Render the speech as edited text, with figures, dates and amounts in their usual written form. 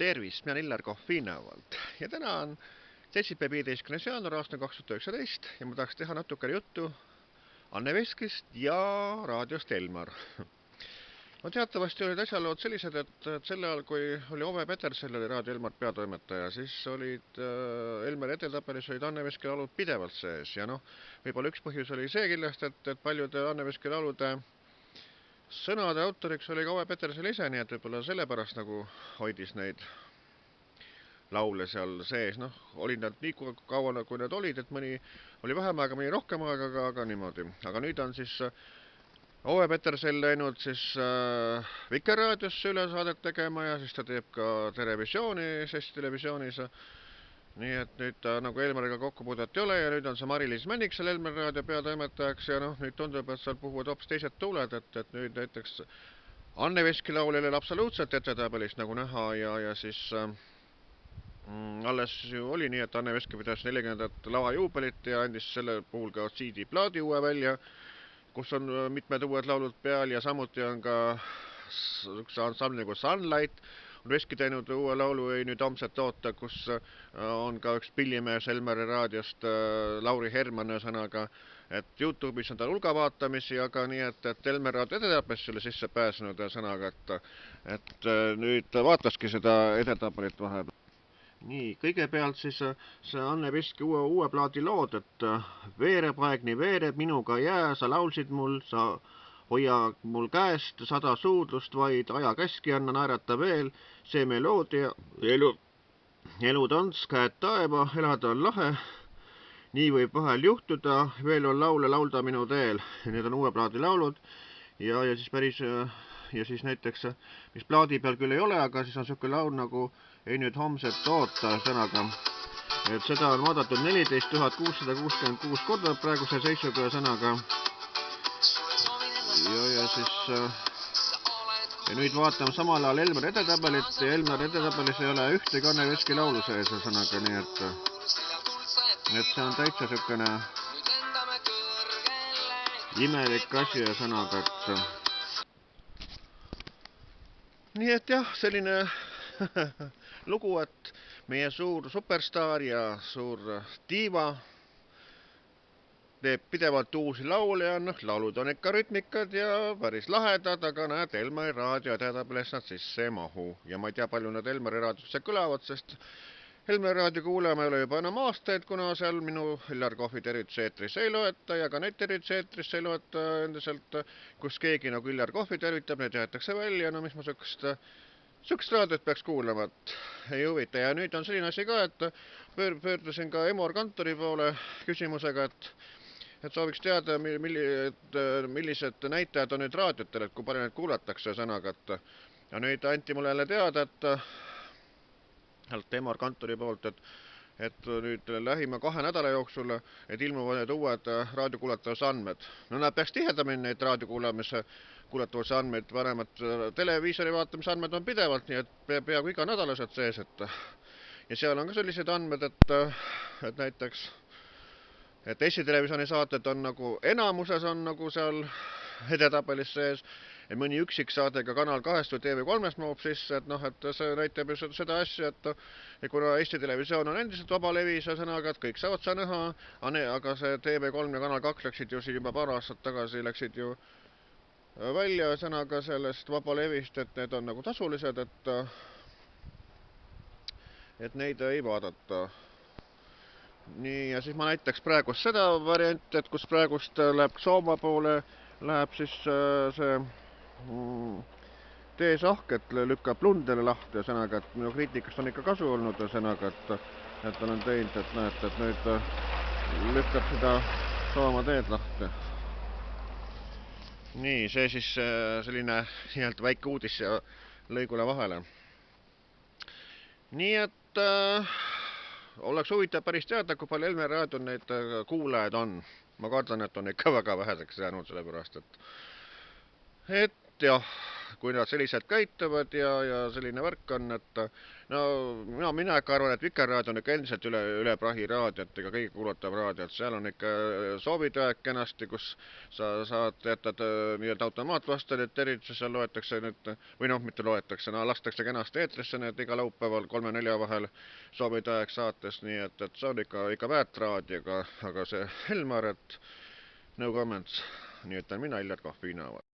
Tervist, mina Illar Kohvinevalt ja täna on 7. 15. jaanuar aastal 2019 ja ma tahaks teha natukene juttu Anne Veskist ja raadiost Elmar. No teatavasti olid asjalood sellised, et sel ajal, kui oli Ove Petersel, oli Raadio Elmar peatoimetaja, siis olid Elmari edeltabelis olid Anne Veski laulud pidevalt sees ja võib-olla üks põhjus oli see kindlasti, et paljude Anne Veski laulude sõnade autoriks oli ka Ove Petersel ise, nii et võib-olla sellepärast nagu hoidis neid laule seal sees, olid nad nii kaua, kui nad olid, et mõni oli vähem aega, mõni rohkem aega, aga niimoodi. Aga nüüd on siis Ove Petersel läinud siis Vikerraadiosse ülesaadet tegema ja siis ta teeb ka televisioonis, Eesti televisioonis. Nii et nüüd ta nagu Elmariga kokkupuudet ei ole ja nüüd on see Mari-Liis Männik seal Elmari raadio peatoimetajaks ja nüüd tundub, et seal puhuvad hoopis teised tuuled, et nüüd näiteks Anne Veski laul ei ole absoluutselt edetabelist nagu näha ja siis alles ju oli nii, et Anne Veski pidas 40. lavajuubelit ja andis selle puhul ka CD-plaadi uue välja, kus on mitmed uued laulud peal ja samuti on ka üks ansambl nagu Sunlight, on Veski teinud uue laulu Ei nüüd homset oota, kus on ka üks pillimees Elmari raadiost, Lauri Herman ühesõnaga, et YouTube'is on tal hulga vaatamisi, aga nii, et Elmari raadio edetabelisse selle sisse pääsenud ühesõnaga, et nüüd vaataski seda edetabelit vahepeal. Nii, kõigepealt siis see Anne Veski uue plaadi lood, et veereb aeg nii veereb, minuga jää, sa laulsid mul, sa hoia mul käest 100 suudlust, vaid aja käski anna naerata veel, see meloodia, elutants, käed taeva, elada on lahe, nii võib vahel juhtuda, veel on laule laulda minu teel. Need on uue plaadi laulud ja siis päris, ja siis näiteks, mis plaadi peal küll ei ole, aga siis on selline laul nagu Ei nüüd homset oota sõnaga. Et seda on vaadatud 14 666 korda praeguse seisuga sõnaga. Ja siis ja nüüd vaatame samal ajal Elmari edetabelit ja Elmari edetabelis ei ole ühtegi Anne Veski laulu sees sõnaga, nii et see on täitsa selline imelik asi ja sõnaga, et nii et jah, selline lugu, et meie suur superstaar ja suur diiva teeb pidevalt uusi laule ja laulud on ikka rütmikad ja päris lahedad, aga näed, Elmari raadio edetabelis nad sisse ei mahu. Ja ma ei tea, palju nad Elmari raadiosse kõlavad, sest Elmari raadio kuulema ei ole juba enam aastaid, kuna seal minu Illar Kohvi tervituse eetris ei loeta ja ka neid tervituse eetris ei loeta endiselt, kus keegi nagu Illar Kohvi tervitab, need jäetakse välja, mis ma Sükst raadiot peaks kuulama, et ei huvita. Ja nüüd on selline asi ka, et pöördusin ka Emor Kantori poole küsimusega, et sooviks teada, millised näitajad on nüüd raadiotel, et kui palju neid kuulatakse sõnaga, ja nüüd anti mulle jälle teada, et Emor Kantori poolt, et nüüd lähima 2 nädala jooksul, et ilmuvad need uued raadiokuulatavuse andmed. Nad peaks tihedamini neid raadiokuulatavuse andmeid, vanemad televiisori vaatamise andmed on pidevalt, nii et peaaegu iga nädalased sees, ja seal on ka sellised andmed, et näiteks et Eesti televisiooni saated on nagu enamuses on nagu seal edetabelis sees, et mõni üksik saade ka Kanal 2 või TV3 mahub sisse, et see näitab ju seda asja, et kuna Eesti televisioon on endiselt vabalevis ja sõnaga, et kõik saavad seda näha, aga see TV3 ja Kanal 2 läksid ju siin juba paar aastat tagasi, läksid ju välja sõnaga sellest vabalevist, et need on nagu tasulised, et neid ei vaadata. Nii, ja siis ma näitaks praegust seda varianti, et kus praegust läheb Sooma poole, läheb siis see T-sahk, et lükkab lundele lahti sõnaga, et minu kriitikast on ikka kasu olnud sõnaga, et olen teinud, et näete, et nüüd lükkab seda Sooma teed lahti. Nii, see siis selline väike uudis ja lõigule vahele. Nii, et oleks huvitav päris teada, kui palju Elmari raadiol neid kuulajaid on. Ma kardan, et on ikka väga väheseks jäänud, sellepärast, et jah, kui nad sellised käituvad ja selline värk on, et no mina ikka arvan, et Vikerraadio on ikka endiselt üle prahi raadiot ega kõige kuulatav raadiot, seal on ikka soovitaeg kenasti, kus sa saad jätad nii-öelda automaatvastalit, eriti seal loetakse nüüd, või noh, mitte loetakse, no lastakse kenasti eetrisse need iga laupäeval 3-4 vahel soovitaeg saates, nii et see on ikka väärt raadio, aga see Helmar, et no comments, nii ütlen mina, Iljar Kohv Viinaval.